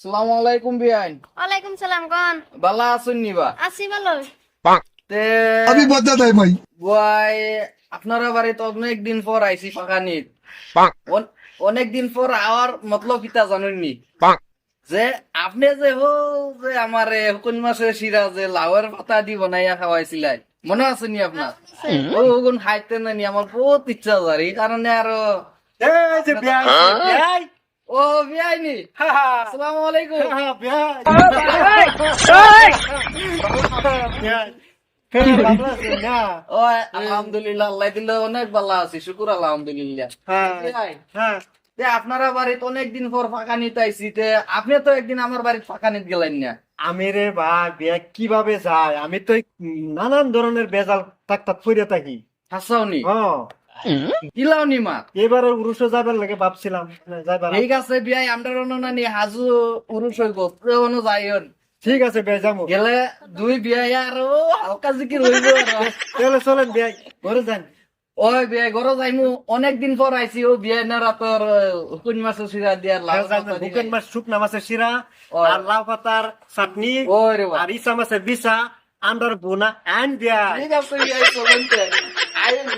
সালামু আলাইকুম বিয়াইন। ওয়ালাইকুম সালাম কোন বালা আছেন নিবা? আছি ভালো। তে अभी बता दे भाई। বয় আপনারা বাড়িতে অনেকদিন পর আইছি ফাঁকানিত। অনেকদিন পর আওয়ার মতলব কিতা জানেননি? যে আপনি যে যে আমারে কোন মাসে শিরা যে লাউয়ের পাতা দি বানাইয়া খাওয়াইছিলাই মনে আছে নি আপনার? ওগুন খাইতে নানি আমার বহুত ইচ্ছা যায় এই কারণে আরো এই যে বিয়াই বিয়াই ও বিয়াইনি। আসসালামু আলাইকুম। বিয়াই ও আলহামদুলিল্লাহ আল্লাহ দিলে অনেক ভালো আছি, শুকুর আলহামদুলিল্লাহ। বিয়াই, তে আপনারা বাড়িতে অনেকদিন পর ফাঁকা নিতে আইছি, তে আপনি তো একদিন আমার বাড়িতে ফাঁকা নিতে গেলেন না। আমি রে ভাই বিয়া কিভাবে যায় আমি তো নানান ধরনের বেজাল তাক ফুরে থাকি। হাসাওনি হ্যাঁ কিলাওনি মা। এবারে উরুষে যাবার লাগে ভাবছিলাম যাইবার। ঠিক আছে বিয়াই, আমরা নানি হাজু উরুষ হইব যাইন ঠিক আছে বিয়া যাবো গেলে দুই বিয়াই আরো হালকা জিকির হইব। তাহলে চলেন বিয়াই ঘরে যান। ওই বিয়াই ঘর যাইমু, অনেকদিন পর আইছি। ও বিয়াই না রাতর কোন মাসের শিরা দিয়ার লাউ বুকেন মাছ শুকনা মাছের শিরা আর লাউ পাতার চাটনি ওই রে আর ইসা মাছের বিছা আন্ডার বোনা এন্ড বিয়া। ঠিক আছে বিয়াই চলেন তে। আইন।